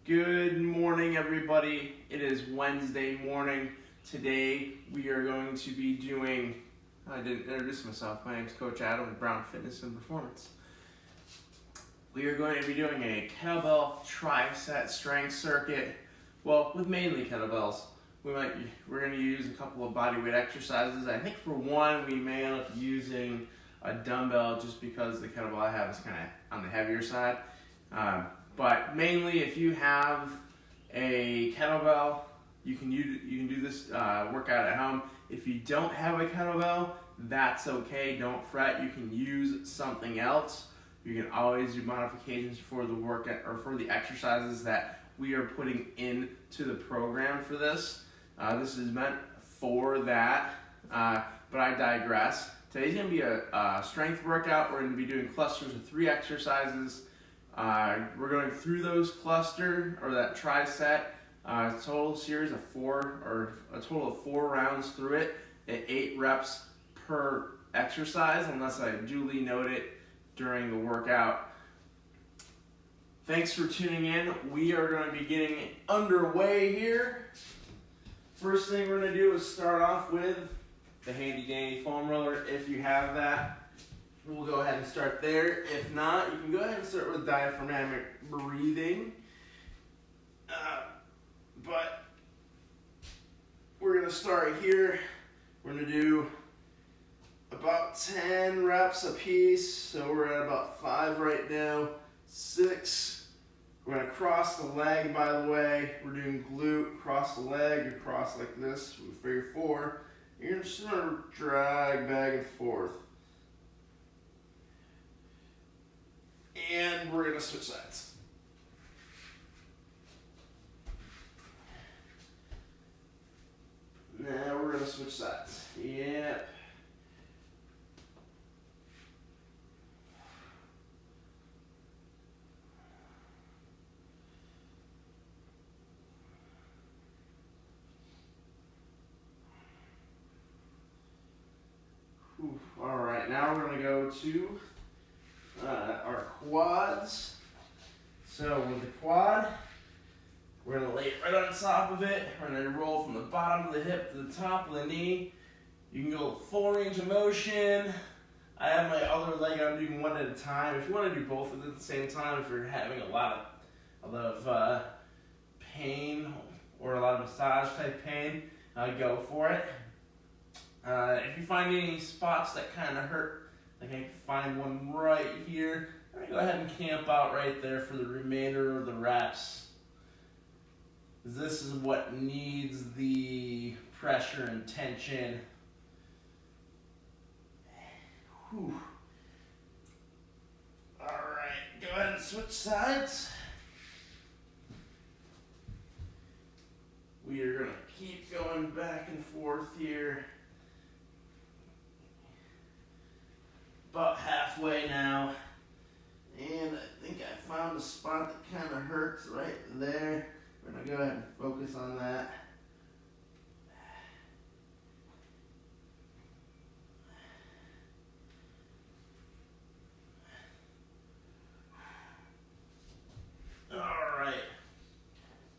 Good morning, everybody. It is Wednesday morning. Today we are going to be doing, I didn't introduce myself, my name is Coach Adam with Brown Fitness and Performance. We are going to be doing a kettlebell triset strength circuit, well, with mainly kettlebells. We're going to use a couple of bodyweight exercises. I think for one we may end up using a dumbbell just because the kettlebell I have is kind of on the heavier side. But mainly, if you have a kettlebell, you can do this workout at home. If you don't have a kettlebell, that's okay. Don't fret. You can use something else. You can always do modifications for the workout or for the exercises that we are putting into the program for this. This is meant for that, but I digress. Today's going to be a strength workout. We're going to be doing clusters of 3 exercises. We're going through those cluster or that triset, total series of 4 or a total of 4 rounds through it at 8 reps per exercise, unless I duly note it during the workout. Thanks for tuning in. We are going to be getting underway here. First thing we're going to do is start off with the handy dandy foam roller. If you have that, we'll go ahead and start there. If not, you can go ahead and start with diaphragmatic breathing. But we're going to start here. We're going to do about 10 reps a piece. So we're at about 5 right now. 6. We're going to cross the leg, by the way. We're doing glute, cross the leg, you cross like this for your 4. You're just going to drag back and forth. And we're going to switch sides. Now we're going to switch sides. Yep. All right, now we're going to go to our quads. So with the quad, we're going to lay it right on top of it. We're going to roll from the bottom of the hip to the top of the knee. You can go full range of motion. I have my other leg, I'm doing one at a time. If you want to do both at the same time, if you're having a lot of pain or a lot of massage type pain, go for it. If you find any spots that kind of hurt, like I can find one right here, I'm going to go ahead and camp out right there for the remainder of the reps. This is what needs the pressure and tension. Whew. All right, go ahead and switch sides. We are going to keep going back and forth here. About halfway now, and I think I found a spot that kind of hurts right there. We're going to go ahead and focus on that. All right,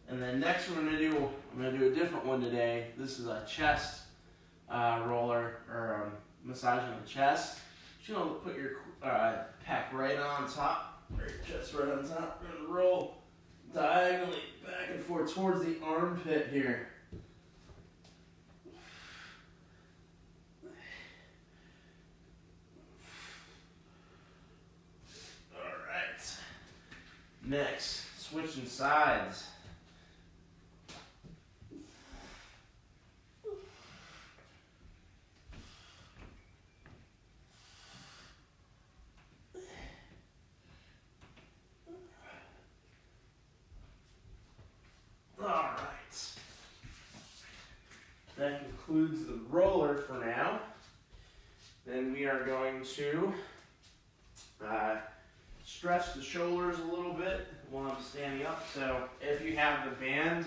and then next I'm going to do a different one today. This is a chest roller or massaging the chest. You're going to put your pack right on top, or your chest right on top, and roll diagonally back and forth towards the armpit here. Alright. Next, switching sides. That concludes the roller for now. Then we are going to stretch the shoulders a little bit while I'm standing up. So if you have the band,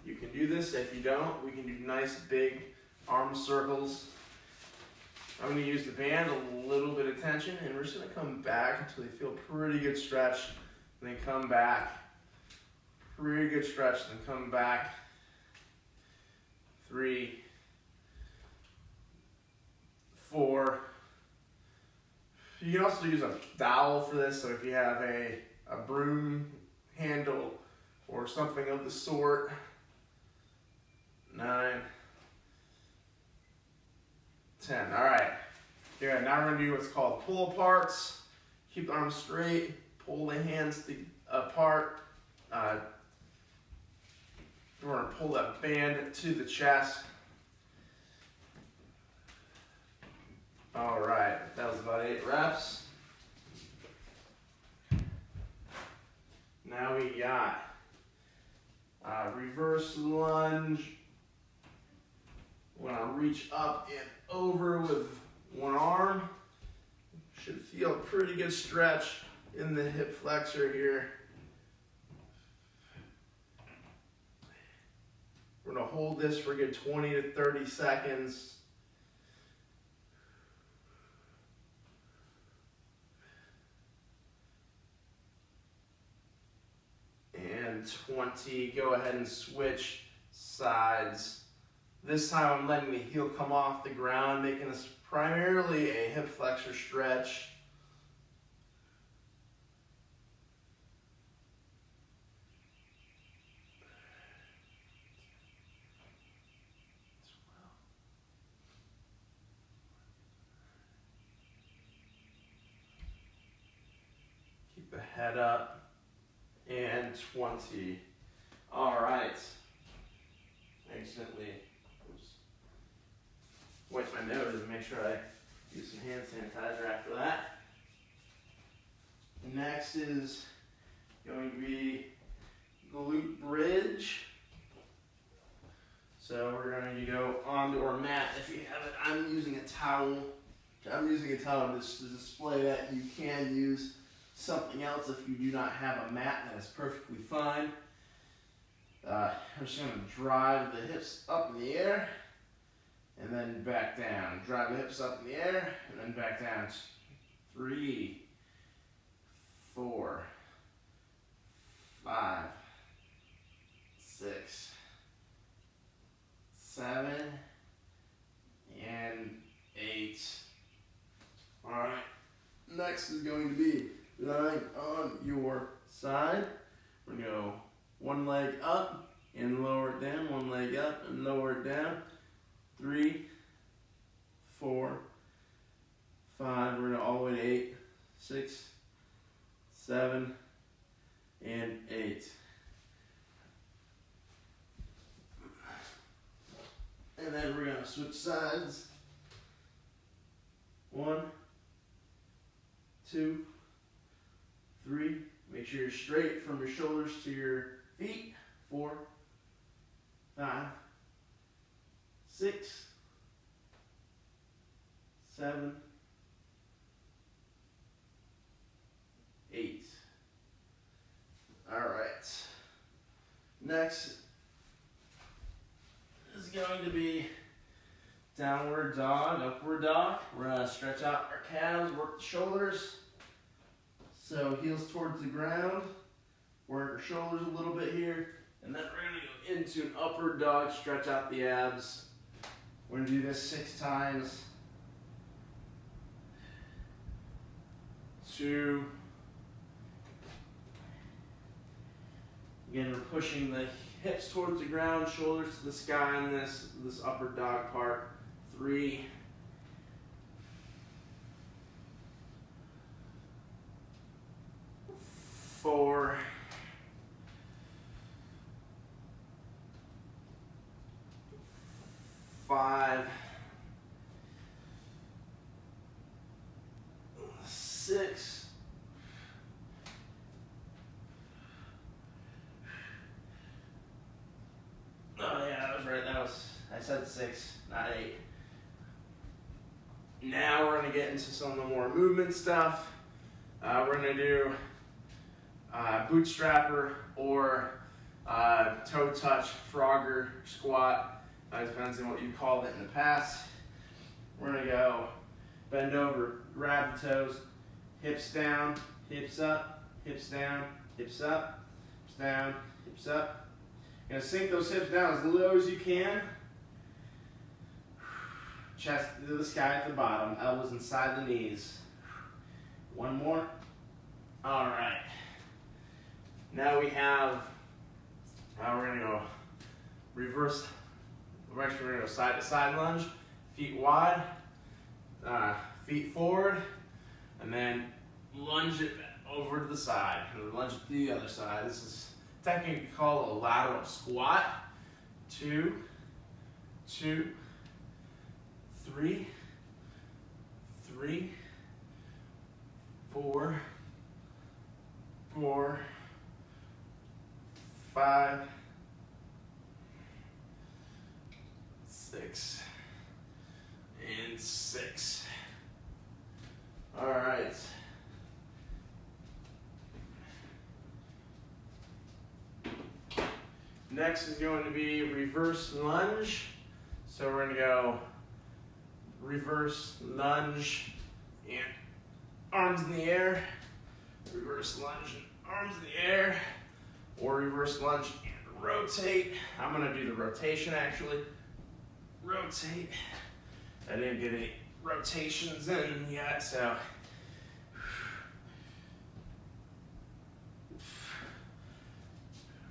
you can do this. If you don't, we can do nice big arm circles. I'm going to use the band, a little bit of tension, and we're just going to come back until you feel pretty good stretch, and then come back Pretty good stretch, then come back. 3, 4. You can also use a dowel for this, so if you have a broom handle or something of the sort. 9, 10. All right. Good. Now we're going to do what's called pull aparts. Keep the arms straight. Pull the hands apart. We're going to pull that band to the chest. All right. That was about 8 reps. Now we got reverse lunge. We're going to reach up and over with one arm. Should feel a pretty good stretch in the hip flexor here. We're going to hold this for a good 20 to 30 seconds. And 20. Go ahead and switch sides. This time I'm letting the heel come off the ground, making this primarily a hip flexor stretch. Keep the head up. And 20. All right. Accidentally, wipe my nose and make sure I use some hand sanitizer after that. Next is going to be glute bridge. So we're going to go onto our mat. If you have it, I'm using a towel. I'm using a towel just to display that. You can use something else if you do not have a mat. That is perfectly fine. I'm just going to drive the hips up in the air and then back down. Drive the hips up in the air and then back down. 3, 4, 5, 6, 7, and 8. All right. Next is going to be lying on your side. We're going to go one leg up and lower it down, one leg up and lower it down. 3, 4, 5, we're going to all the way to 8, 6, 7, and 8. And then we're going to switch sides. 1, 2, 3. Make sure you're straight from your shoulders to your feet. 4, 5, 6, 7, 8. All right. Next is going to be downward dog, upward dog. We're going to stretch out our calves, work the shoulders. So heels towards the ground, work our shoulders a little bit here, and then we're going to go into an upward dog, stretch out the abs. We're going to do this 6 times. 2. Again, we're pushing the hips towards the ground, shoulders to the sky in this upper dog part. 3. 4. 5. 6. 6, not 8. Now we're going to get into some of the more movement stuff. We're going to do bootstrapper or toe touch, frogger, squat. Depends on what you called it in the past. We're going to go bend over, grab the toes, hips down, hips up, hips down, hips up, hips down, hips up. You're gonna sink those hips down as low as you can. Chest to the sky at the bottom, elbows inside the knees. One more. All right. Now we have, we're gonna go reverse, we're gonna go side to side lunge, feet wide, feet forward, and then lunge it over to the side, and lunge it to the other side. This is technically called a lateral squat. 2, 2, 3, 3, 4, 4, 5, 6, and 6. All right. Next is going to be reverse lunge. So we're going to go reverse lunge and arms in the air, reverse lunge and arms in the air, or reverse lunge and rotate. I'm going to do the rotation actually. Rotate. I didn't get any rotations in yet, so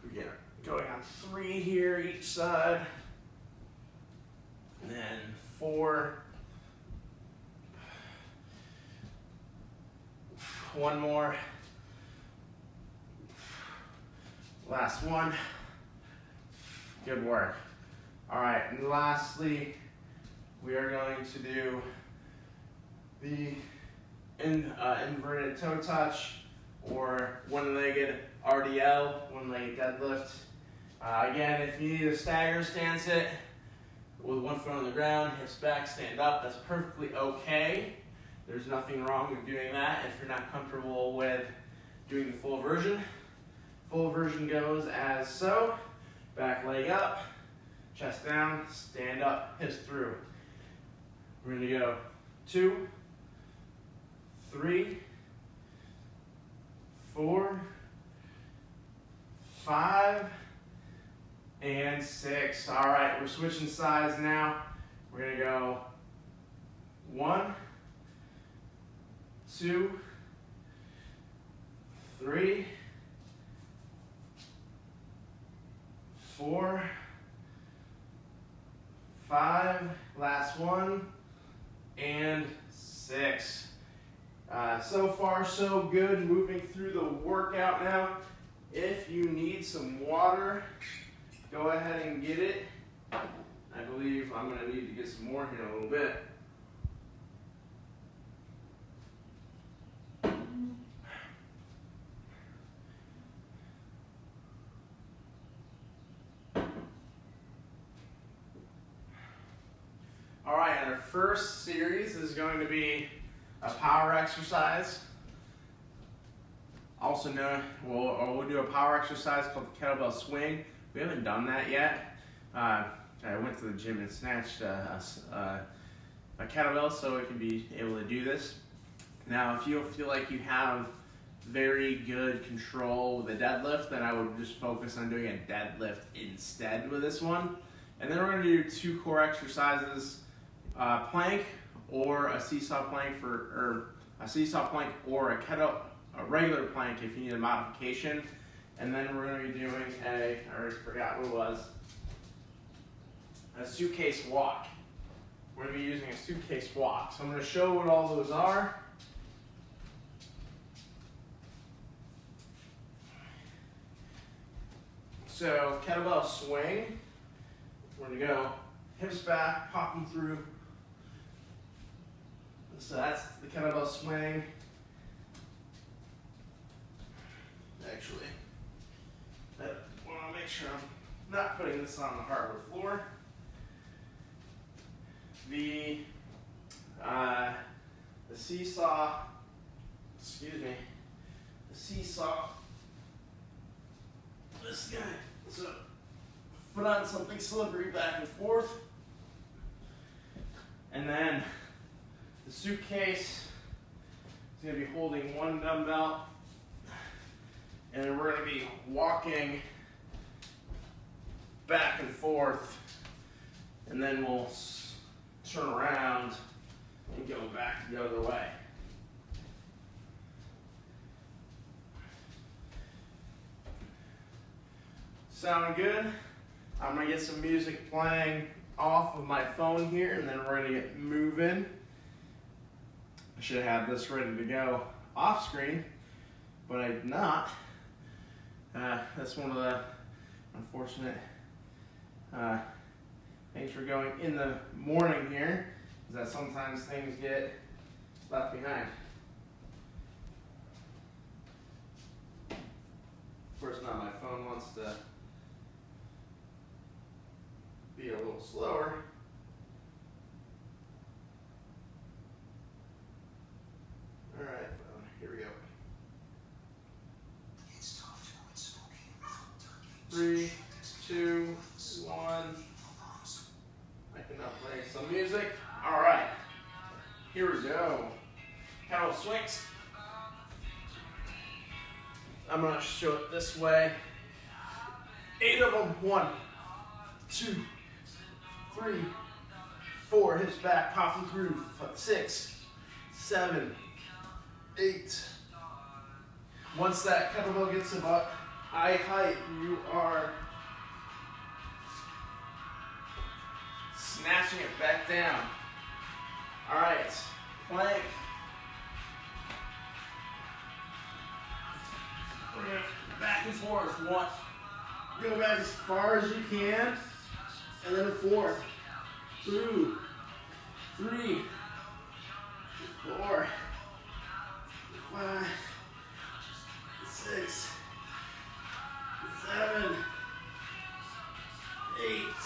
we get going on 3 here each side, and then 4. One more. Last one. Good work. All right, and lastly, we are going to do the inverted toe touch, or one-legged RDL, one-legged deadlift. Again, if you need a stagger stance it with one foot on the ground, hips back, stand up, that's perfectly okay. There's nothing wrong with doing that if you're not comfortable with doing the full version. Full version goes as so. Back leg up, chest down, stand up, hips through. We're going to go 2, 3, 4, 5, and 6. All right, we're switching sides now. We're going to go 1, 2, 3, 4, 5, last one, and 6. So far, so good. Moving through the workout now. If you need some water, go ahead and get it. I believe I'm going to need to get some more here in a little bit. All right, and our first series is going to be a power exercise. Also known, we'll do a power exercise called the kettlebell swing. We haven't done that yet. I went to the gym and snatched a kettlebell so we can be able to do this. Now, if you feel like you have very good control with a deadlift, then I would just focus on doing a deadlift instead with this one. And then we're going to do 2 core exercises. Plank or a seesaw plank or a regular plank if you need a modification. And then we're going to be doing I already forgot what it was, a suitcase walk. We're going to be using a suitcase walk. So I'm going to show what all those are. So kettlebell swing, we're going to go hips back, pop them through. So that's the kettlebell swing. Actually, I want to make sure I'm not putting this on the hardwood floor. The seesaw, this guy, so put on something slippery back and forth. And then the suitcase is going to be holding one dumbbell, and then we're going to be walking back and forth, and then we'll turn around and go back the other way. Sound good? I'm gonna get some music playing off of my phone here, and then we're gonna get moving. I should have this ready to go off screen, but I did not. That's one of the unfortunate things for going in the morning here, is that sometimes things get left behind. Of course, not my phone wants to be a little slower. All right, phone, here we go. 3, 2, 1. I can now play some music. All right, here we go. Kettlebell swings. I'm gonna show it this way. 8 of them. 1, 2, 3, 4. Hips back, popping through. 6, 7, 8. Once that kettlebell gets about eye height, you are snatching it back down. All right, plank. We're gonna back and forth. 1. Go back as far as you can, and then a 4, 2, 3, 4, 5, 6, 7, 8.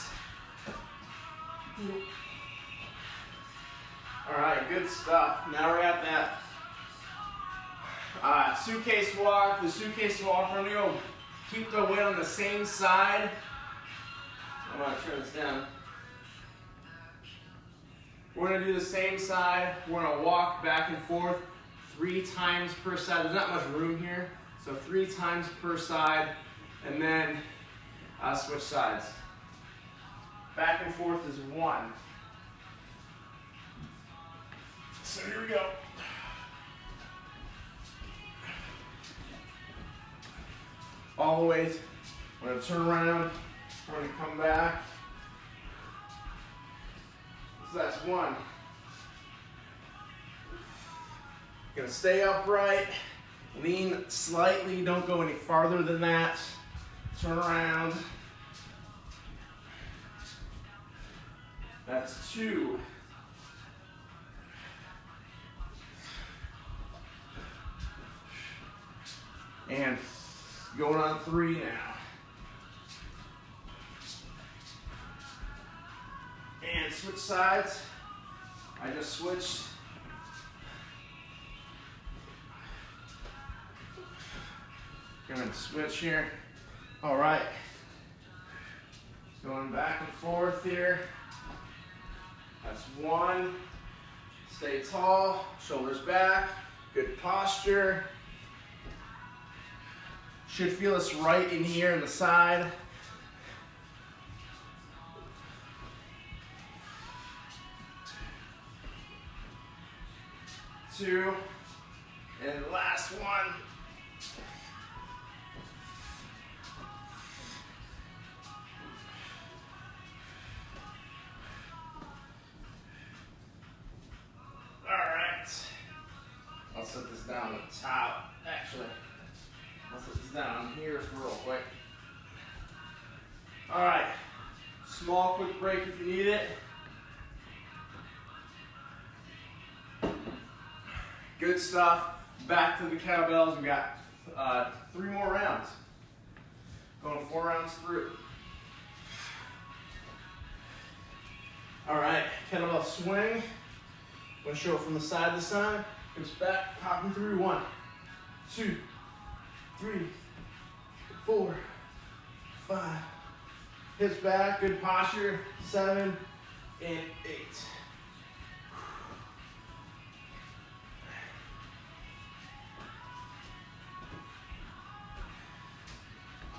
All right, good stuff. Now we're at that suitcase walk. The suitcase walk, we're gonna go keep the weight on the same side. I'm gonna turn this down. We're gonna do the same side. We're gonna walk back and forth 3 times per side. There's not much room here, so 3 times per side, and then switch sides. Back and forth is 1. So here we go. All the way. We're gonna turn around. We're gonna come back. So that's 1. Gonna stay upright. Lean slightly. Don't go any farther than that. Turn around. That's 2. And going on 3 now. And switch sides. I just switched. Gonna switch here. All right. Going back and forth here. That's 1. Stay tall, shoulders back, good posture. Should feel this right in here in the side. 2, and last 1. I'll set this down at the top. Actually, I'll set this down here real quick. All right, small quick break if you need it. Good stuff. Back to the kettlebells. We got 3 more rounds. Going 4 rounds through. All right, kettlebell swing. I'm gonna show it from the side to side. Hips back, popping through. 1, 2, 3, 4, 5. Hips back, good posture. 7 and 8.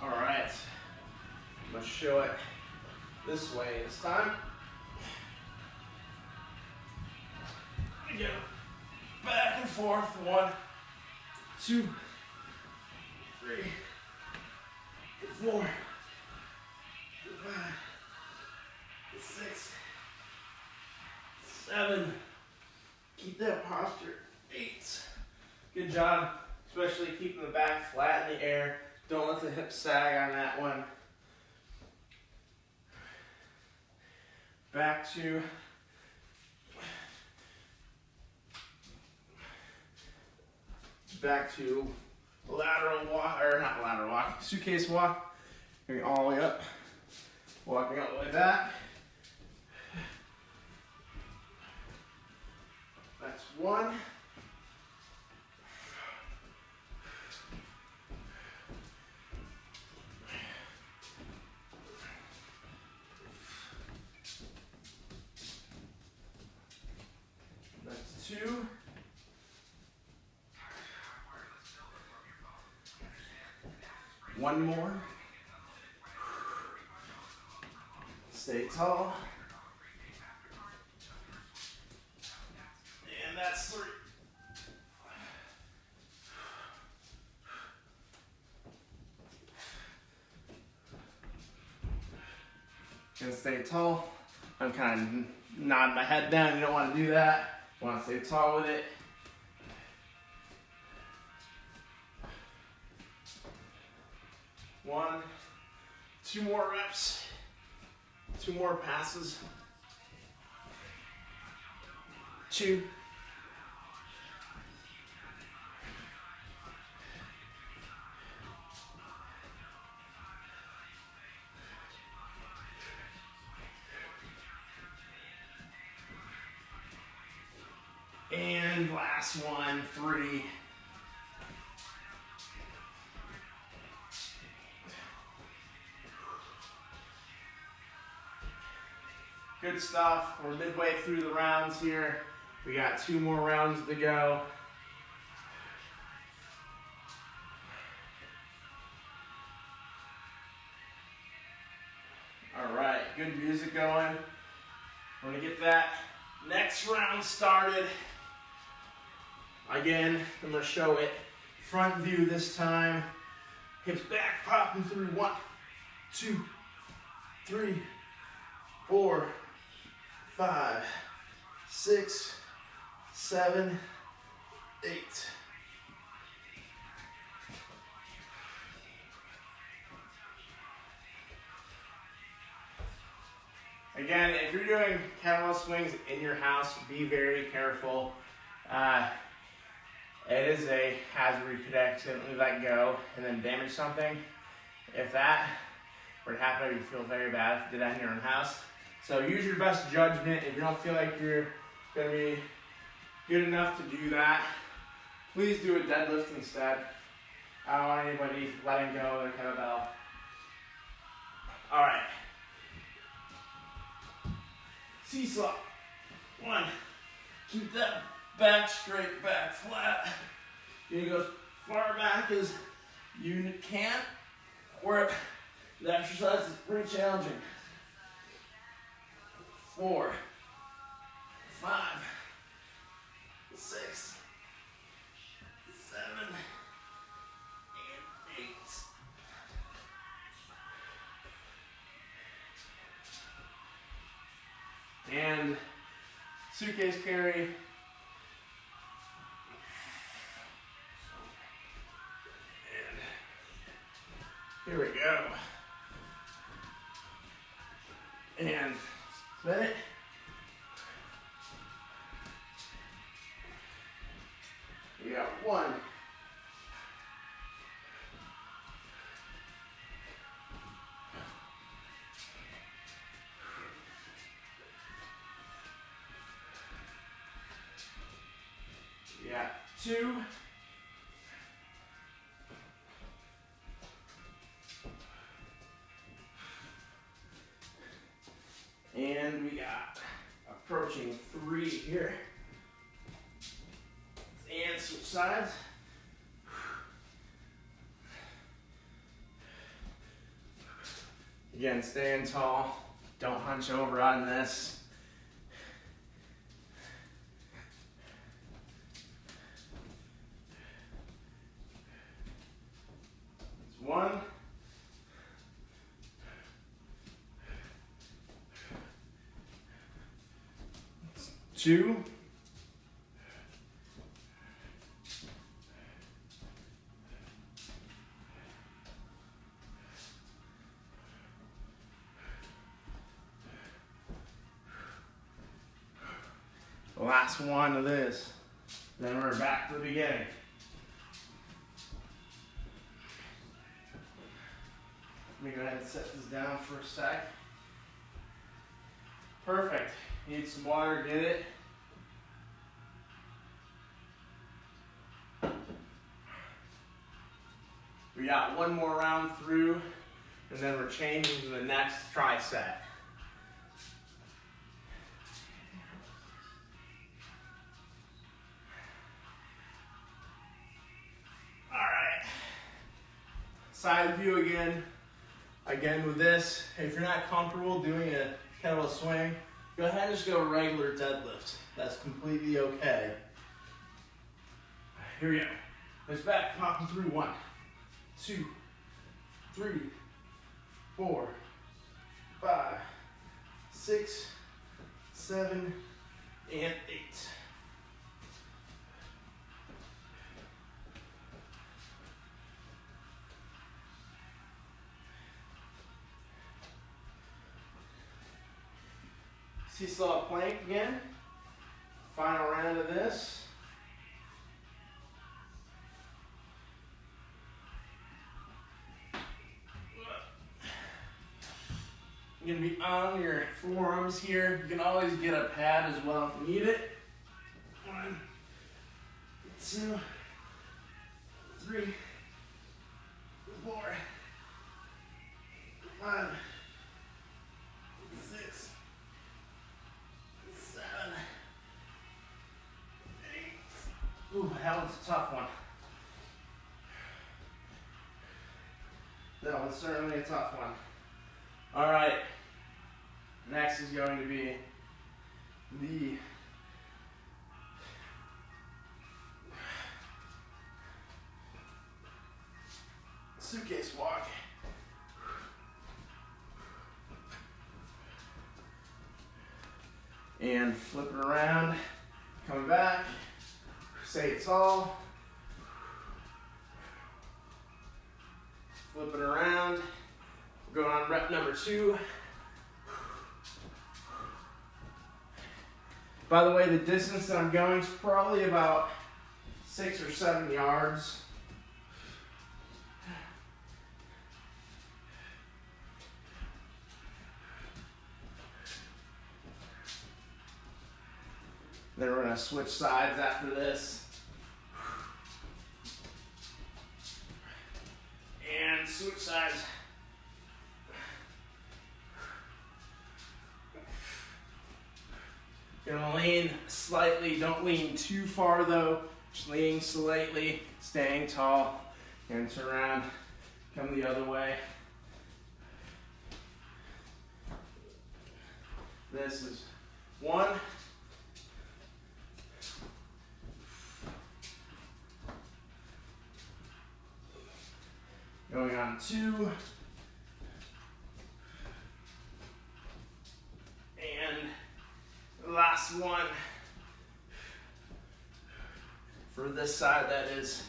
All right, let's show it this way this time. Again, back and forth. 1, 2, 3, 4, 5, 6, 7. Keep that posture. 8. Good job, especially keeping the back flat in the air. Don't let the hips sag on that one. Back to lateral walk, or not lateral walk, suitcase walk. Going all the way up, walking all the way back. That's 1. That's 2. One more. Stay tall. And that's 3. Gonna stay tall. I'm kind of nodding my head down. You don't want to do that. You want to stay tall with it. One, 2 more reps, 2 more passes. 2. And last one, 3. Good stuff. We're midway through the rounds here. We got 2 more rounds to go. All right, good music going. We're gonna get that next round started. Again, I'm gonna show it front view this time. Hips back, popping through. 1, 2, 3, 4, 5, 6, 7, 8. Again, if you're doing kettlebell swings in your house, be very careful. It is a hazard. You could accidentally let go and then damage something. If that were to happen, you'd feel very bad if you did that in your own house. So use your best judgment. If you don't feel like you're going to be good enough to do that, please do a deadlift instead. I don't want anybody letting go of their kettlebell. All right. Seesaw. 1. Keep that back straight, back flat. You're going to go as far back as you can, or the exercise is pretty challenging. 4, 5, 6, 7, and 8. And suitcase carry. Here we go. And spin it. We got 1. We got 2. And we got approaching 3 here. And switch sides. Again, staying tall. Don't hunch over on this. It's 1. 2. 'The last one of this. Then we're back to the beginning. Let me go ahead and set this down for a sec. Perfect. Need some water, get it. We got one more round through, and then we're changing to the next tricep. All right. Side view again. Again with this, if you're not comfortable doing a kettlebell swing, go ahead and just go regular deadlift. That's completely okay. Here we go. Let's back, popping through. 1, 2, 3, 4, 5, 6, 7, and 8. Seesaw plank again. Final round of this. You're going to be on your forearms here. You can always get a pad as well if you need it. 1, 2, 3, 4, 5, 6, 7, 8. Ooh, that one's a tough one. That one's certainly a tough one. All right. Next is going to be the suitcase walk. And flip it around, coming back, say it's all. Flip it around, going on rep number 2. By the way, the distance that I'm going is probably about 6 or 7 yards. Then we're going to switch sides after this. And switch sides. Gonna lean slightly, don't lean too far though, just leaning slightly, staying tall, and turn around, come the other way. This is 1. Going on 2. And last one. For this side, that is.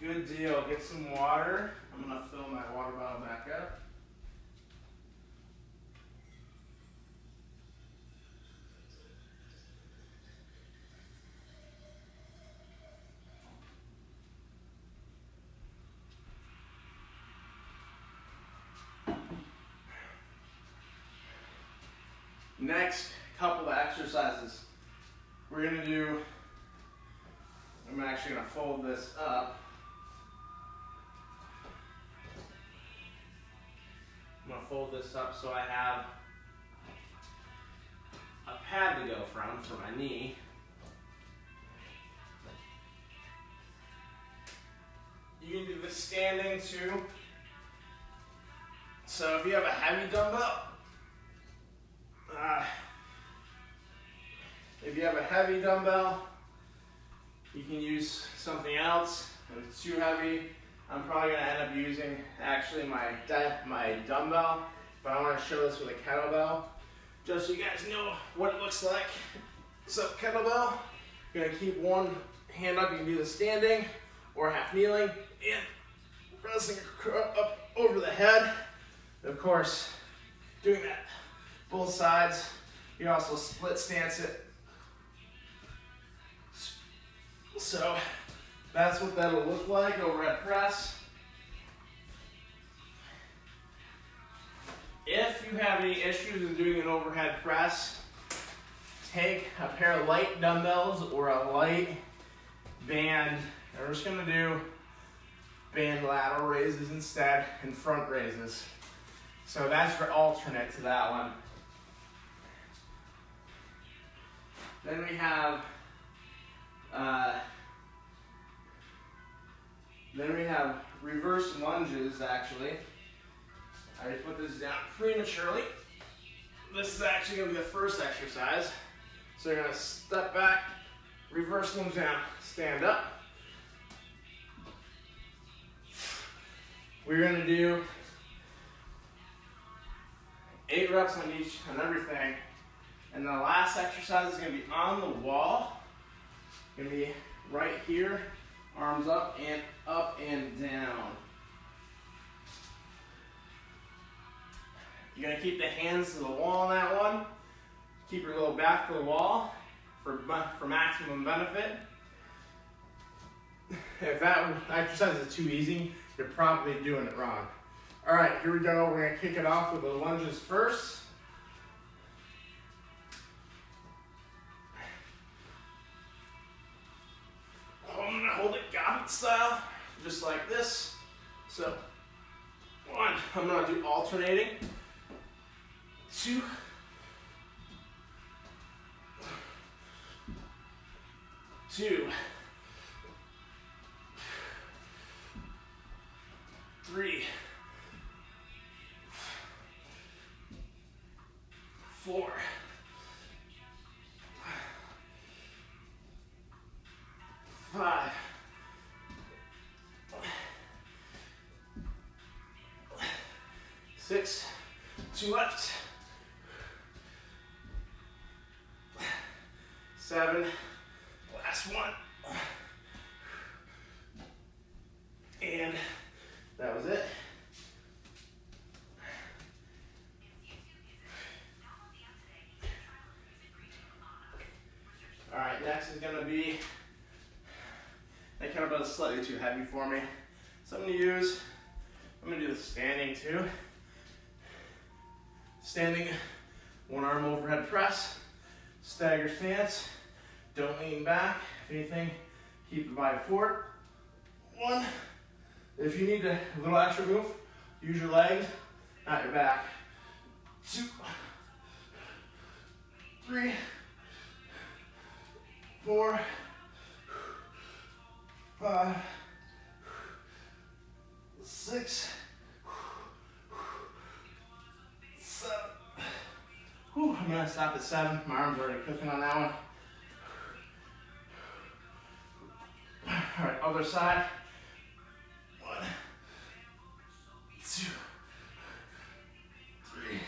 Good deal. Get some water. I'm going to fill my water bottle back up. Next couple of exercises, we're going to do, I'm actually going to fold this up. I'm going to fold this up so I have a pad from for my knee. You can do the standing too. So if you have a heavy dumbbell, you can use something else. If it's too heavy, I'm probably going to end up using actually my dumbbell, but I want to show this with a kettlebell, just so you guys know what it looks like. So kettlebell, you're going to keep one hand up. You can do the standing or half kneeling and pressing up over the head. Of course, doing that both sides. You can also split stance it. So that's what that'll look like, overhead press. If you have any issues with doing an overhead press, take a pair of light dumbbells or a light band. And we're just gonna do band lateral raises instead and front raises. So that's for alternate to that one. Then we have reverse lunges, actually. I put this down prematurely. This is actually going to be the first exercise. So you're going to step back, reverse lunge down, stand up. We're going to do 8 reps on everything. And the last exercise is going to be on the wall. Going to be right here, arms up and down. You're going to keep the hands to the wall on that one. Keep your little back to the wall for maximum benefit. If that exercise is too easy, you're probably doing it wrong. All right, here we go. We're going to kick it off with the lunges first. I'm going to hold it goblet style, just like this. So, 1, I'm going to do alternating. 2, 3, 4, 5, 6, 2 left, 7, last one, and that was it. All right, next is gonna be, that kettlebell is slightly too heavy for me. So I'm gonna do the standing too. Standing, one arm overhead press, stagger stance. Don't lean back. If anything, keep the body forward. 1. If you need a little extra move, use your legs, not your back. 2, 3, 4, 5, 6, 7. Whew, I'm gonna stop at 7. My arms are already cooking on that one. All right, other side. 1, 2, 3,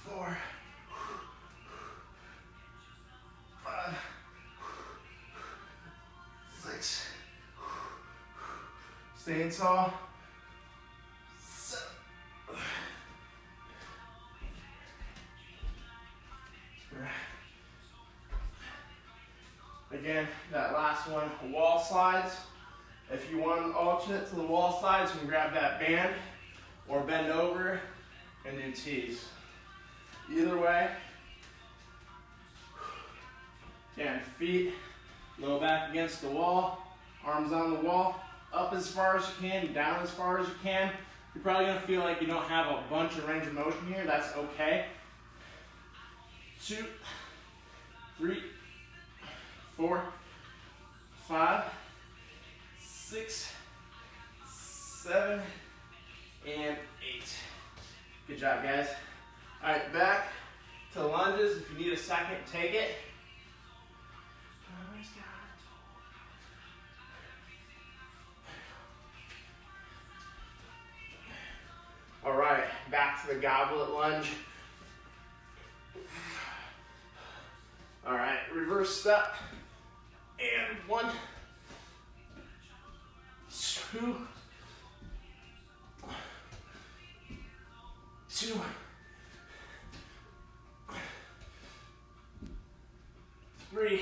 4, 5, 6. Staying tall. 7. Again, that last one, wall slides. If you want an alternate to the wall slides, you can grab that band or bend over and do T's. Either way, again, feet, low back against the wall, arms on the wall, up as far as you can, down as far as you can. You're probably gonna feel like you don't have a bunch of range of motion here. That's okay. 2, 3, 4, 5, 6, 7, and 8. Good job, guys. All right, back to lunges. If you need a second, take it. All right, back to the goblet lunge. All right, reverse step. And 1, 2, 2, 3,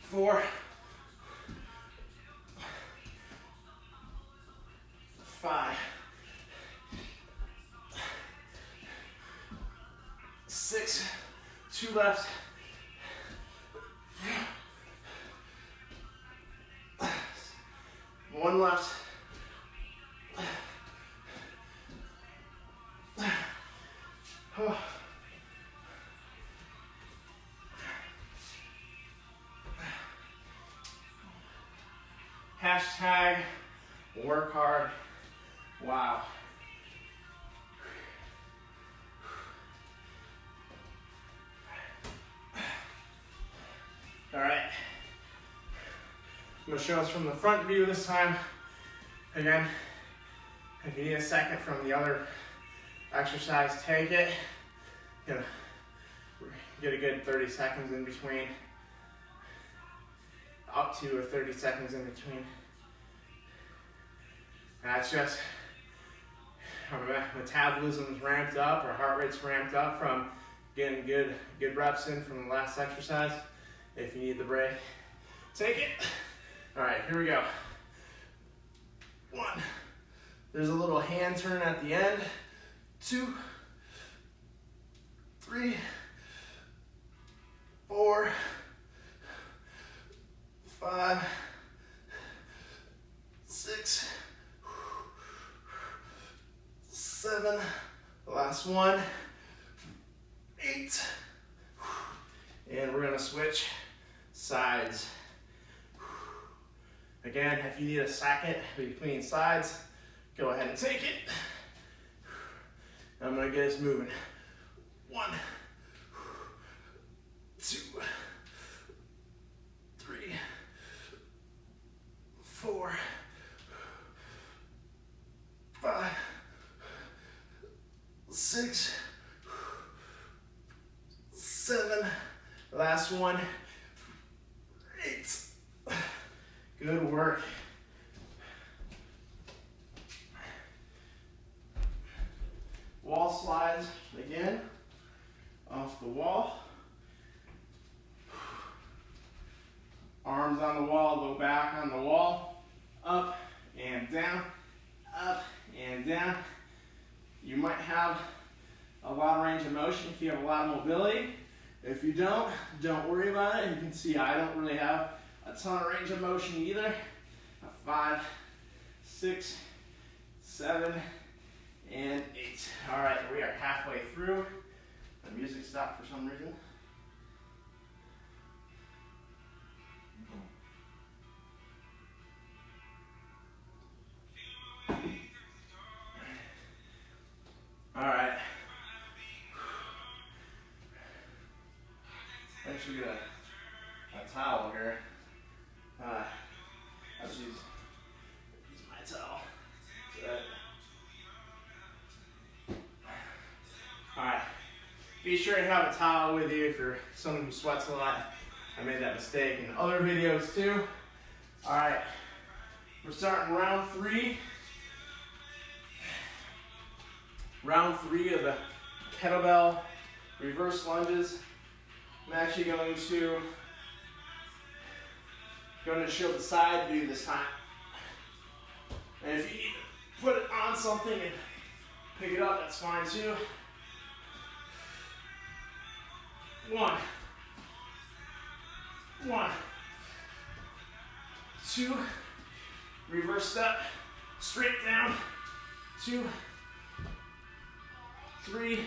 4, 5, 6, 2 left. 1 left. Hashtag work hard. Wow. All right. I'm going to show us from the front view this time. Again, if you need a second from the other exercise, take it. You know, get a good 30 seconds in between. Up to 30 seconds in between. That's just our metabolism's ramped up, our heart rate's ramped up from getting good reps in from the last exercise. If you need the break, take it. All right, here we go. 1. There's a little hand turn at the end. 2, 3, 4, 5, 6, 7, the last one, 8, and we're gonna switch sides. Again, if you need a second between sides, go ahead and take it. I'm gonna get us moving. 1, 2, 3, 4, 5, 6, 7, last one, 8. Good work. Wall slides again, off the wall. Arms on the wall, low back on the wall, up and down, up and down. You might have a lot of range of motion if you have a lot of mobility. If you don't worry about it. You can see I don't really have a ton of range of motion either. 5, 6, 7, and 8. All right, we are halfway through. The music stopped for some reason. All right. Actually get a towel here. I'll just use my towel. Alright, be sure to have a towel with you if you're someone who sweats a lot. I made that mistake in other videos too. Alright, we're starting round 3. Round 3 of the kettlebell reverse lunges. I'm actually going to show the side view this time. And if you need to put it on something and pick it up, that's fine too. 1, 2, reverse step, straight down, 2, 3,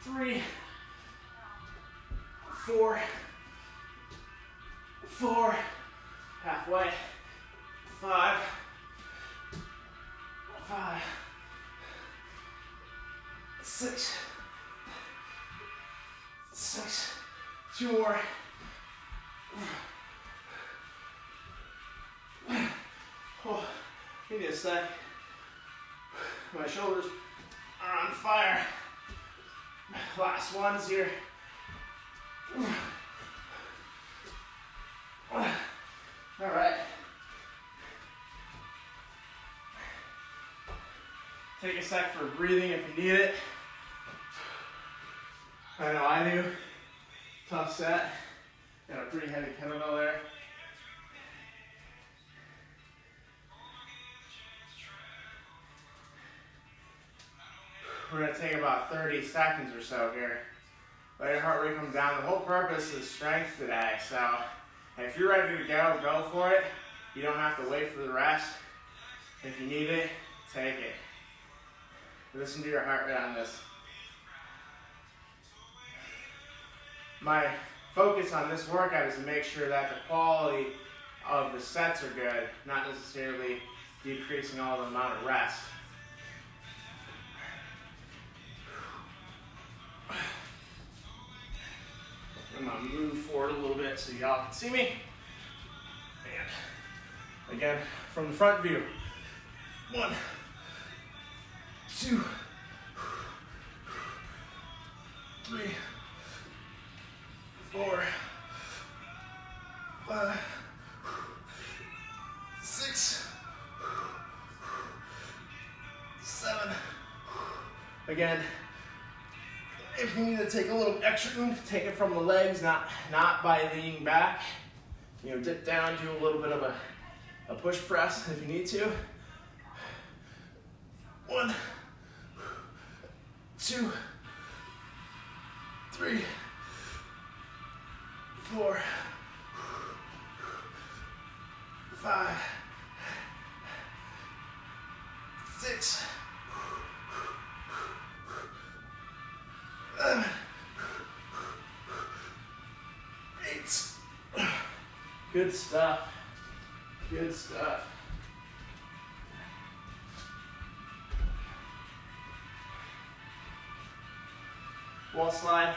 3, 4, 4, halfway, 5, 5, 6, 6, 2 more. Oh, give me a sec. My shoulders are on fire. Last ones here. All right. Take a sec for breathing if you need it. I know I do. Tough set. Got a pretty heavy kettlebell there. We're going to take about 30 seconds or so here. Let your heart rate come down. The whole purpose is strength today. So if you're ready to go, go for it. You don't have to wait for the rest. If you need it, take it. Listen to your heart rate on this. My focus on this workout is to make sure that the quality of the sets are good, not necessarily decreasing all the amount of rest. I'm going to move forward a little bit so y'all can see me. And again, from the front view. 1, 2, 3, 4, 5, 6, 7. Again, if you need to take a little extra oomph, take it from the legs, not by leaning back. You know, dip down, do a little bit of a push press if you need to. 1, 2, 3, 4, 5, 6, 7, 8. Good stuff. Good stuff. Wall slide.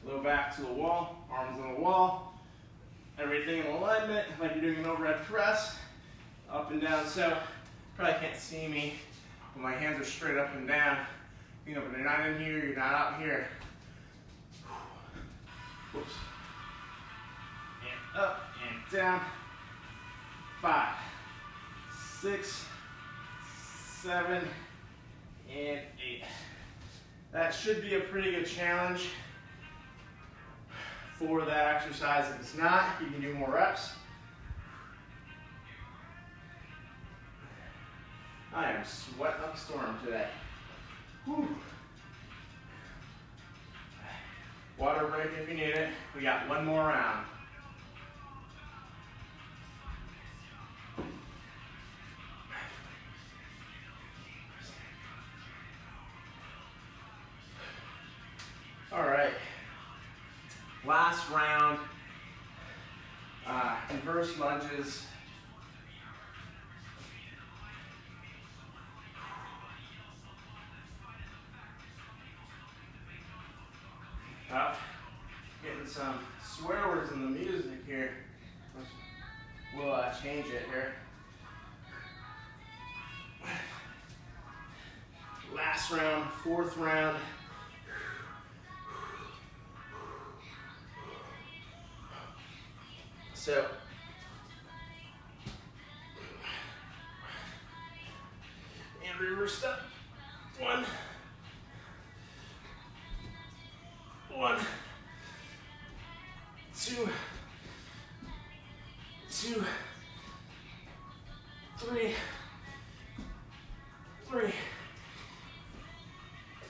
Low back to the wall, arms on the wall. Everything in alignment, like you're doing an overhead press. Up and down. So, probably can't see me, but my hands are straight up and down. You know, but they're not in here, you're not out here. Whoops. And up and down. 5, 6, 7, and 8. That should be a pretty good challenge for that exercise. If it's not, you can do more reps. I am sweating up a storm today. Whew. Water break if you need it. We got one more round. All right. Last round. Inverse lunges. Getting some swear words in the music here. We'll change it here. Last round, 4th round. So, and reverse step. 1, 1, 2, 2, 3, 3,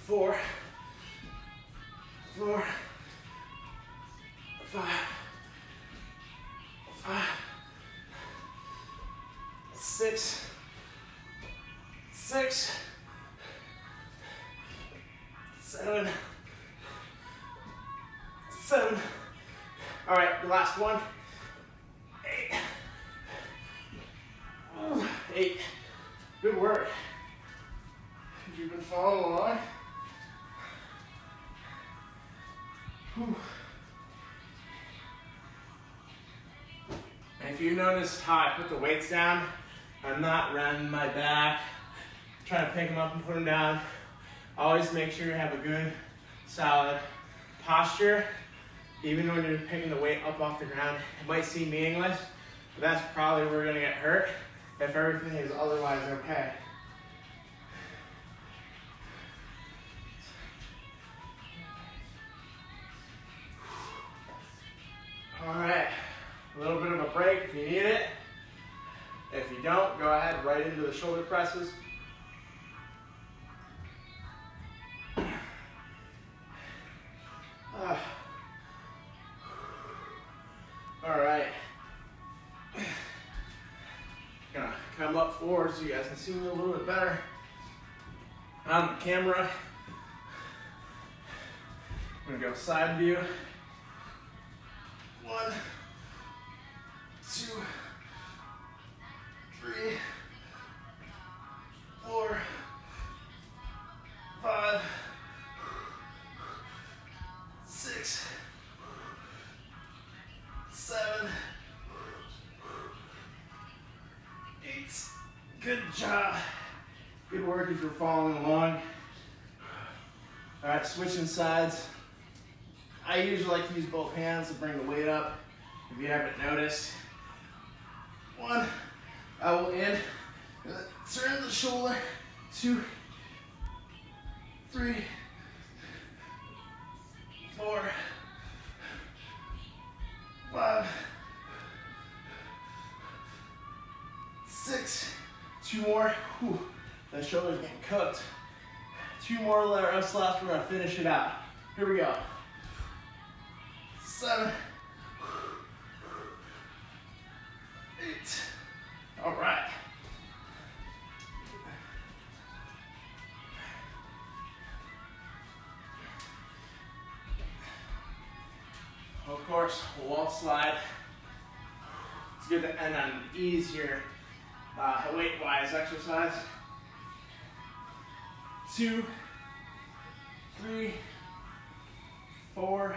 4, 4, 5, 5, 6, 6, 7, 7. All right, the last one. 8. 8. Good work. If you've been following along. Whew. And if you notice how I put the weights down, I'm not rounding my back, trying to pick them up and put them down. Always make sure you have a good, solid posture. Even when you're picking the weight up off the ground, it might seem meaningless, but that's probably where you're gonna get hurt if everything is otherwise okay. All right, a little bit of a break if you need it. If you don't, go ahead right into the shoulder presses. All right. Gonna come up forward so you guys can see me a little bit better on the camera. I'm gonna go side view. 1, 2, 3, 4, 5, 6, 7, 8. Good job. Good work if you're following along. All right, switching sides. I usually like to use both hands to bring the weight up, if you haven't noticed. 1, I will in, turn the shoulder. 2, 3, 4, 5, 6. 2 more. Whew, that shoulder's getting cooked. 2 more reps left. We're gonna finish it out. Here we go. 7, 8. All right. Of course, wall slide. It's good to end on an easier weight-wise exercise. 2, 3, 4,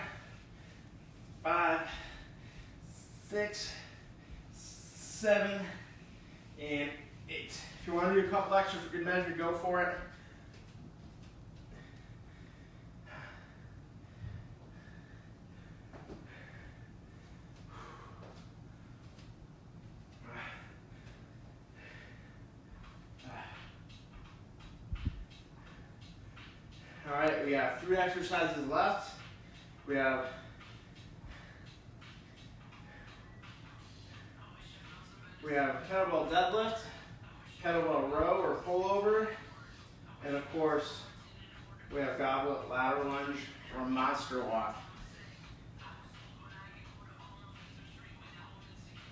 5, 6, 7, and 8. If you want to do a couple extra for good measure, go for it. All right, we have 3 exercises left. We have kettlebell deadlift, kettlebell row or pullover, and of course, we have goblet, lateral lunge, or monster walk.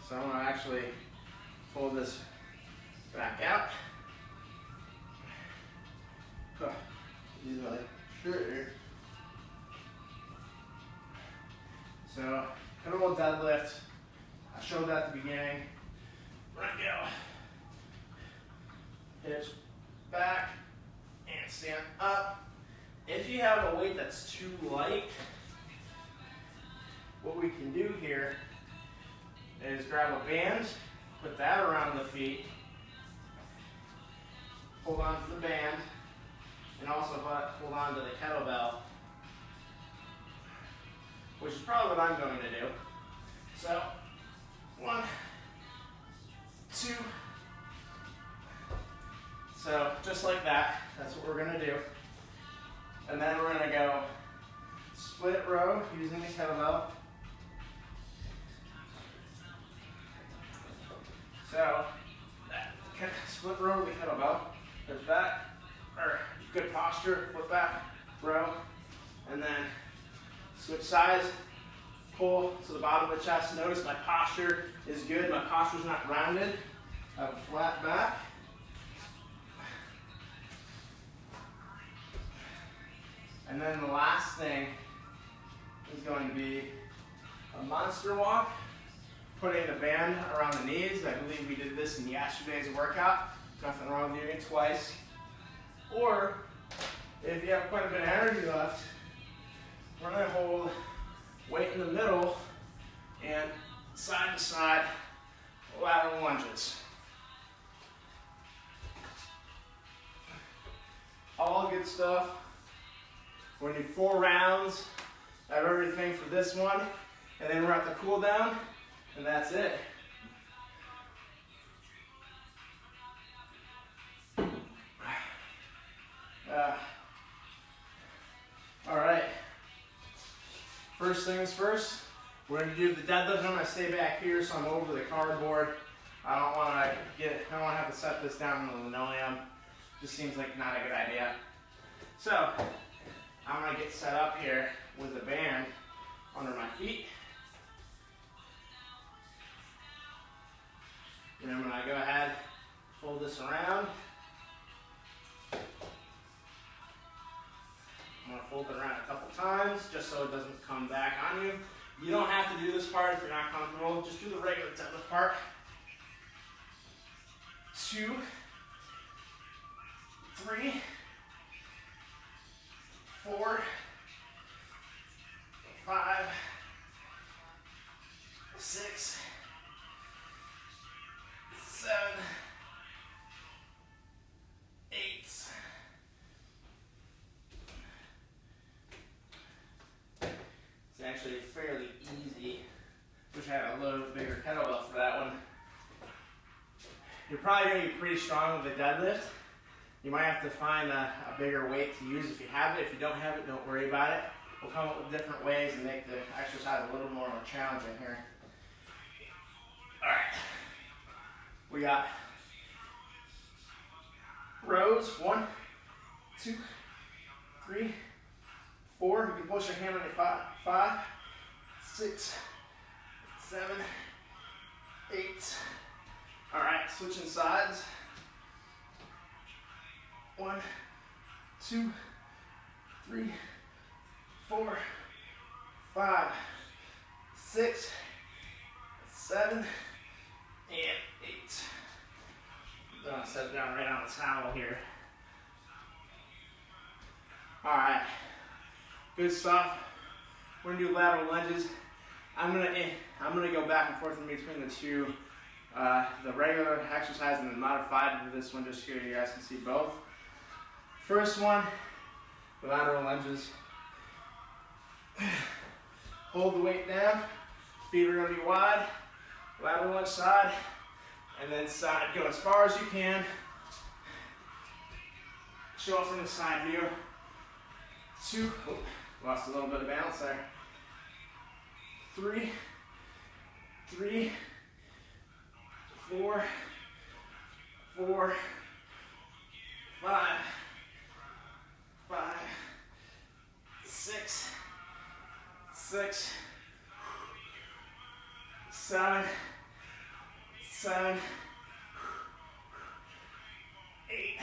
So I'm gonna actually pull this back out. Use my shirt here. So, kettlebell deadlift. I showed that at the beginning. Right, go. Hips back and stand up. If you have a weight that's too light, what we can do here is grab a band, put that around the feet, hold on to the band, and also hold on to the kettlebell, which is probably what I'm going to do. So, 1, 2. So, just like that, that's what we're going to do. And then we're going to go split row using the kettlebell. So, split row with the kettlebell. There's back, or good posture, flip back, row, and then switch sides, pull to the bottom of the chest. Notice my posture is good. My posture's not rounded. Have a flat back. And then the last thing is going to be a monster walk, putting the band around the knees. I believe we did this in yesterday's workout. Nothing wrong with doing it twice. Or if you have quite a bit of energy left, we're going to hold weight in the middle and side to side lateral lunges. All good stuff. We're going to do 4 rounds of everything for this one, and then we're at the cool down, and that's it. All right. First things first, we're going to do the deadlift. I'm going to stay back here so I'm over the cardboard. I don't want to have to set this down on the linoleum. Just seems like not a good idea. So I'm going to get set up here with the band under my feet. And I'm going to go ahead, fold this around. I'm going to fold it around a couple times just so it doesn't come back on you. You don't have to do this part if you're not comfortable. Just do the regular deadlift part. 2, 3, 4, 5, 6, 7, 8. It's actually fairly easy. Wish I had a little bigger kettlebell for that one. You're probably going to be pretty strong with the deadlift. You might have to find a bigger weight to use if you have it. If you don't have it, don't worry about it. We'll come up with different ways and make the exercise a little more challenging here. All right. We got rows. 1, 2, 3, 4. You can push your hand on your 5, 6, 7, 8. All right, switching sides. 1, 2, 3, 4, 5, 6, 7, and 8. I'm gonna set it down right on the towel here. All right, good stuff. We're gonna do lateral lunges. I'm gonna go back and forth in between the two, the regular exercise and the modified for this one, just here you guys can see both. First one, lateral lunges. Hold the weight down, feet are gonna be wide, lateral lunge side, and then side. Go as far as you can. Show it from the side view. 2, lost a little bit of balance there. 3, 4, 5, 6, 7, 8.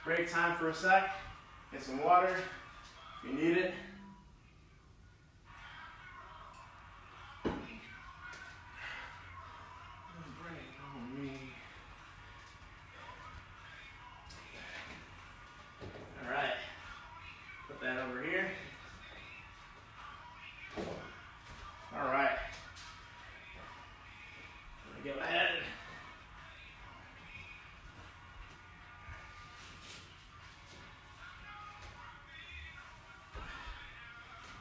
Break time for a sec. Get some water if you need it. All right, put that over here. All right, I'm gonna go ahead.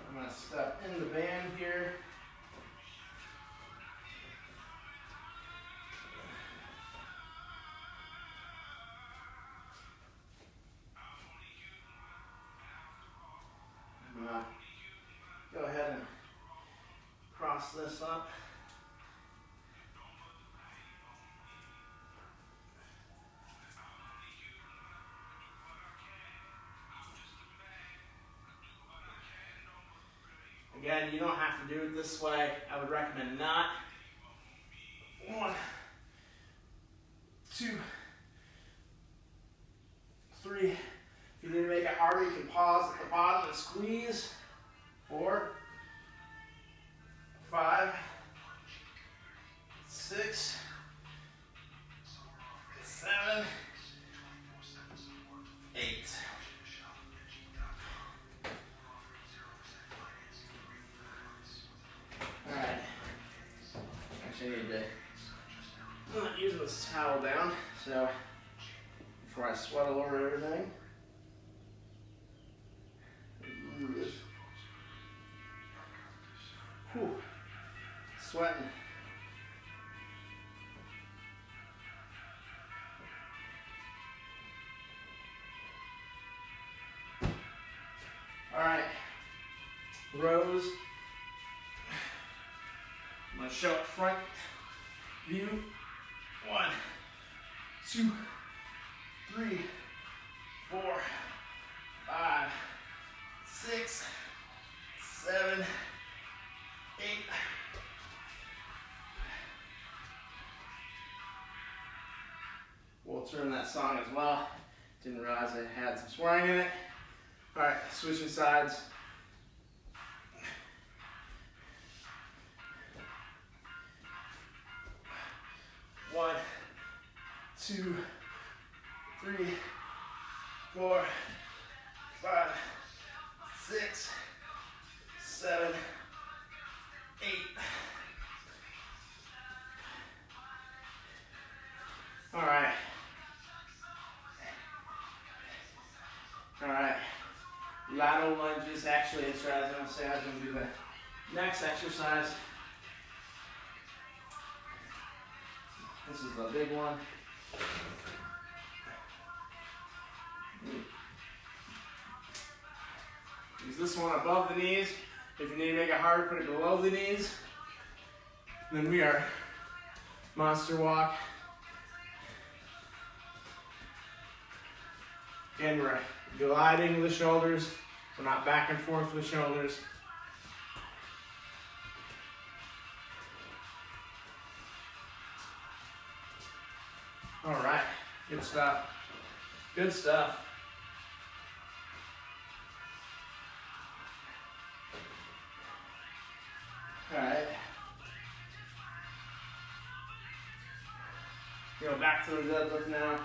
I'm gonna step in the band here. I'm gonna go ahead and cross this up. Again, you don't have to do it this way. I would recommend not. 1, 2, 3. If you need to make it harder, you can pause at the bottom and squeeze. 4, 5, 6, 7, 8. Alright. Actually, I need to. I'm not using this towel down, so before I sweat all over everything. Whew. Sweating. All right, rows. I'm going to show it front view. 1, 2, 3, 4, 5, 6, 7, 8. We'll turn that song as well. Didn't realize I had some swearing in it. All right, switching sides. One, 2, 3, 4, 5, 6, 7, 8. All right. All right. Lateral lunges. Actually, that's right. I was going to say I was going to do the next exercise. This is the big one. Use this one above the knees. If you need to make it harder, put it below the knees. And then we are monster walk. Again, we're gliding the shoulders. We're not back and forth with the shoulders. All right, good stuff. Good stuff. All right. Go back to the deadlift now.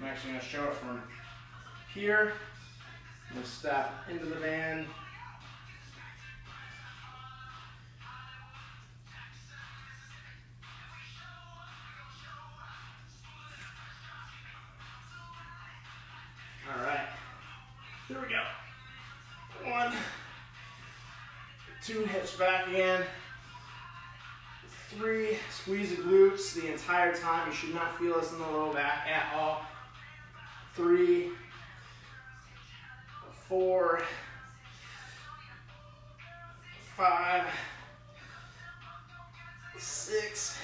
I'm actually going to show it from here. I'm going to step into the band. All right. Here we go. 1, 2, hips back again. 3, squeeze the glutes the entire time. You should not feel this in the low back at all. 3, 4, 5, 6,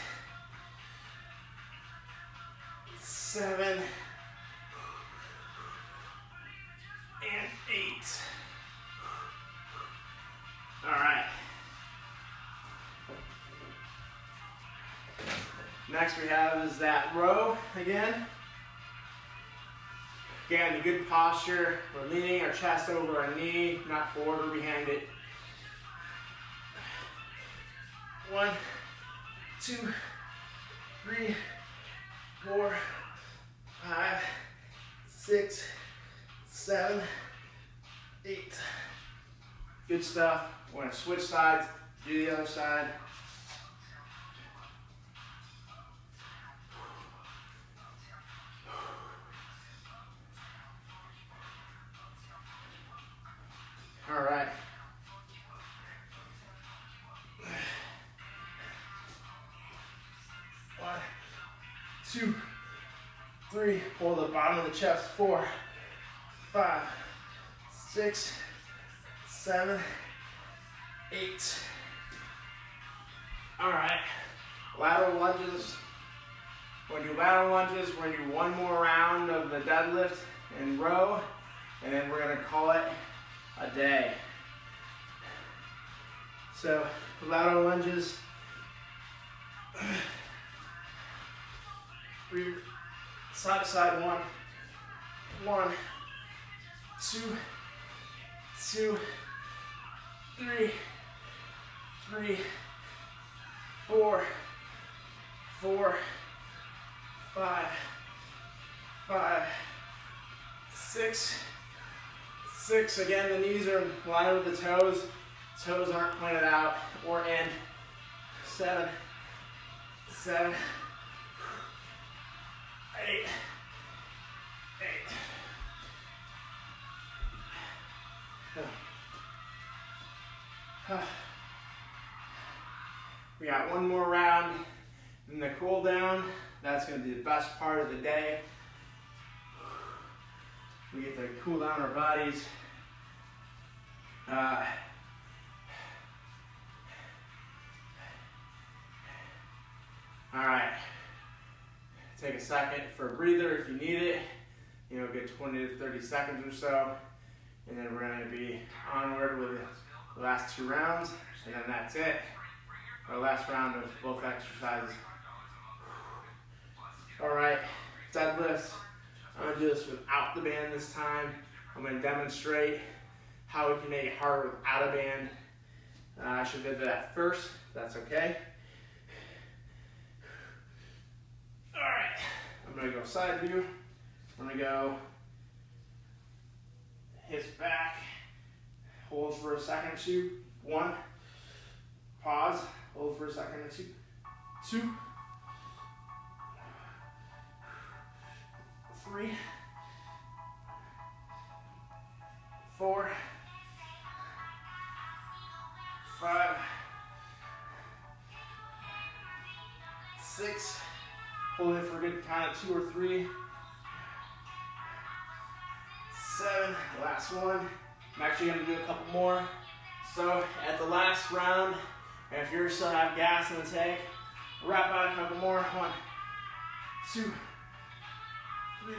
7, and 8. All right. Next we have is that row again. Again, a good posture. We're leaning our chest over our knee, not forward or behind it. 1, 2, 3, 4, 5, 6, 7, 8. Good stuff. We're going to switch sides, do the other side. All right. One, 2, 3. Pull the bottom of the chest. 4, 5, 6, 7, 8. All right. Lateral lunges. We're going to do lateral lunges. We're going to do one more round of the deadlift and row. and then we're gonna call it a day. So without our lunges, rear, side to side, 1, 1, 2, 2, 3, 3, 4, 4, 5, 5, 6, 6. Again, the knees are in line with the toes. Toes aren't pointed out or in. 7, 7, 8, 8. We got one more round in the cool down. That's going to be the best part of the day. We get to cool down our bodies. All right. Take a second for a breather if you need it. You know, get 20 to 30 seconds or so. And then we're going to be onward with the last 2 rounds. And then that's it. Our last round of both exercises. All right, deadlifts. I'm gonna do this without the band this time. I'm gonna demonstrate how we can make it harder without a band. I should have did that first, if that's okay. All right, I'm gonna go side view. I'm gonna go hips back, hold for a second or 2. 1, pause, hold for a second or 2. 2, 3, 4, 5, 6. Hold it for a good count of 2 or 3. 7. Last one. I'm actually going to do a couple more. So at the last round, if you still have gas in the tank, wrap out a couple more. 1, 2, 3,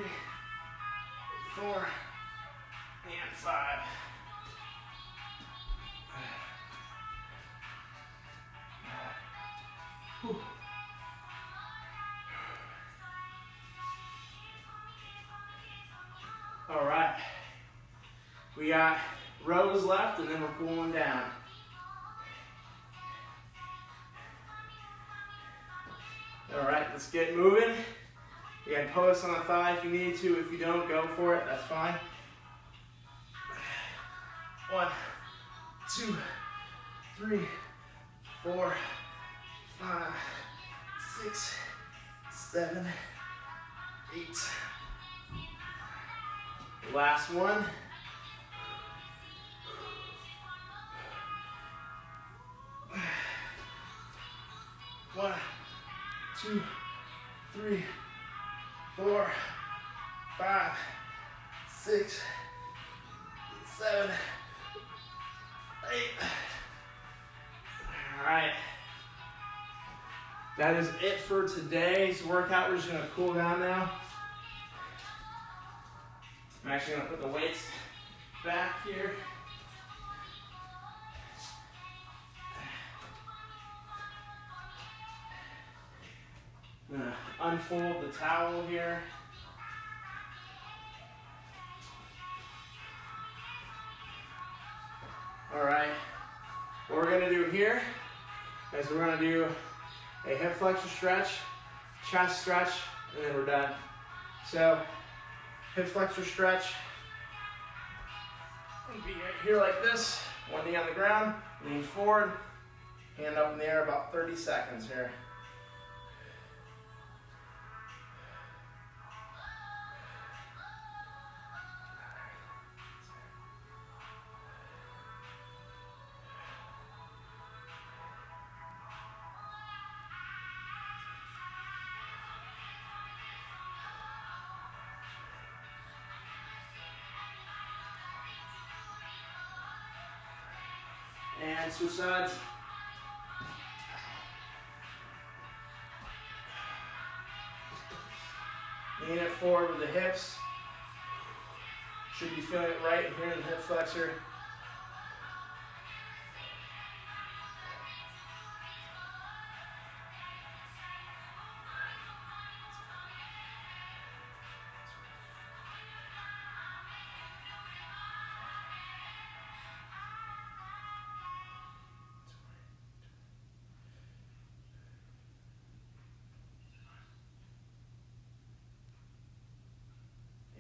4, and 5. Whew. All right, we got rows left, and then we're cooling down. All right, let's get moving. You can post on the thigh if you need to. If you don't, go for it. That's fine. 1, 2, 3, 4, 5, 6, 7, 8. Last one. 1, 2, 3, 4, 5, 6, 7, 8. All right. That is it for today's workout. We're just gonna cool down now. I'm actually gonna put the weights back here. I'm gonna unfold the towel here. All right, what we're gonna do here is we're gonna do a hip flexor stretch, chest stretch, and then we're done. So, hip flexor stretch, be right here like this, one knee on the ground, lean forward, hand up in the air, about 30 seconds here. And switch sides. Lean it forward with the hips. Should be feeling it right here in the hip flexor.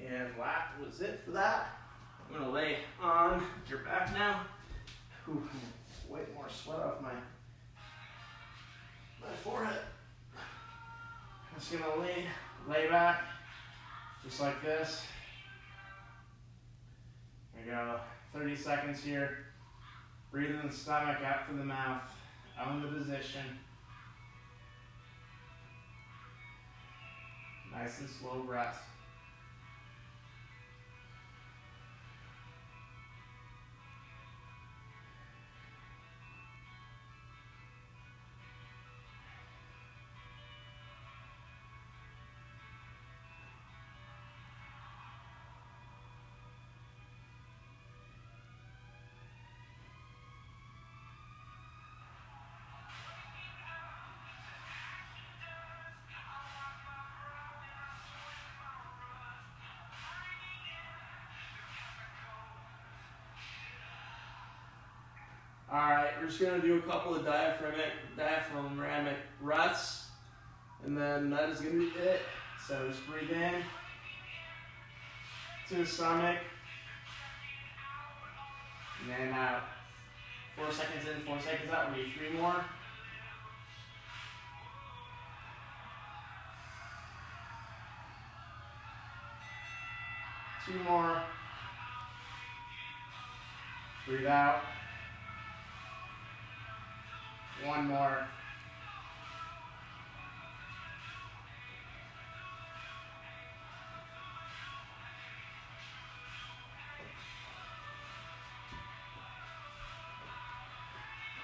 And that was it for that. I'm gonna lay on your back now. Ooh, way more sweat off my forehead. I'm just gonna lay back, just like this. There you go, 30 seconds here. Breathe in the stomach, out through the mouth. Own the position. Nice and slow breaths. All right, we're just gonna do a couple of diaphragmatic breaths, and then that is gonna be it. So just breathe in to the stomach, and then out. 4 seconds in, 4 seconds out. We'll do 3 more. Two more. Breathe out. 1 more.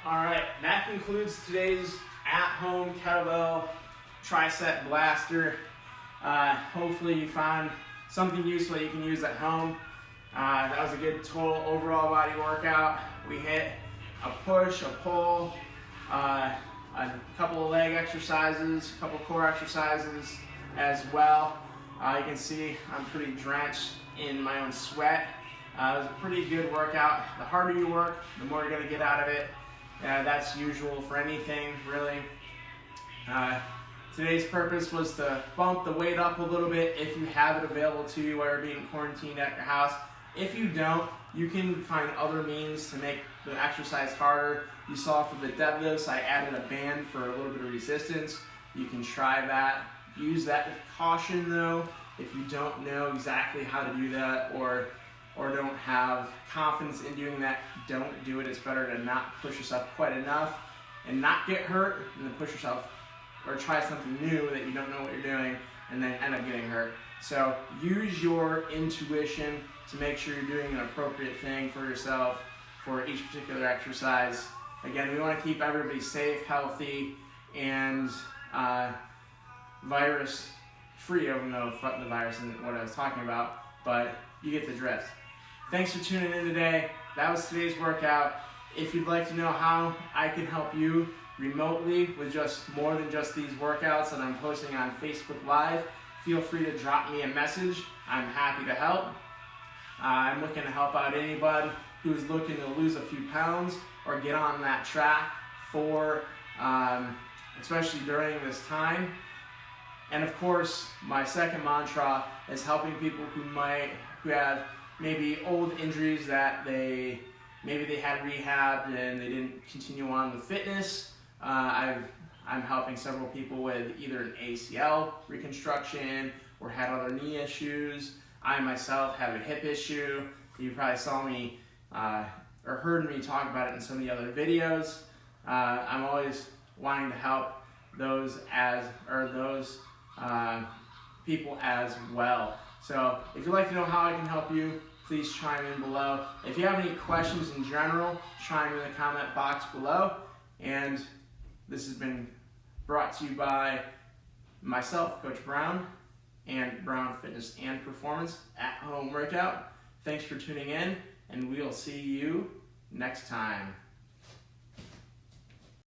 All right, that concludes today's at-home kettlebell tricep blaster. Hopefully you found something useful you can use at home. That was a good total overall body workout. We hit a push, a pull, a couple of leg exercises, a couple of core exercises as well. You can see I'm pretty drenched in my own sweat. It was a pretty good workout. The harder you work, the more you're going to get out of it. That's usual for anything, really. Today's purpose was to bump the weight up a little bit if you have it available to you while you're being quarantined at your house. If you don't, you can find other means to make the exercise harder. You saw for the deadlifts, I added a band for a little bit of resistance. You can try that. Use that with caution though. If you don't know exactly how to do that or don't have confidence in doing that, don't do it. It's better to not push yourself quite enough and not get hurt than to push yourself or try something new that you don't know what you're doing and then end up getting hurt. So use your intuition to make sure you're doing an appropriate thing for yourself for each particular exercise. Again, we want to keep everybody safe, healthy, and virus free, even though the virus isn't what I was talking about, but you get the drift. Thanks for tuning in today. That was today's workout. If you'd like to know how I can help you remotely with just more than just these workouts that I'm posting on Facebook Live, feel free to drop me a message. I'm happy to help. I'm looking to help out anybody who's looking to lose a few pounds or get on that track for, especially during this time. And of course, my second mantra is helping people who have maybe old injuries that maybe they had rehabbed and they didn't continue on with fitness. I'm helping several people with either an ACL reconstruction or had other knee issues. I myself have a hip issue. You probably saw me or heard me talk about it in some of the other videos. I'm always wanting to help those people as well. So if you'd like to know how I can help you, please chime in below. If you have any questions in general, chime in the comment box below. And this has been brought to you by myself, Coach Brown, and Brown Fitness and Performance at Home Workout. Thanks for tuning in, and we'll see you next time.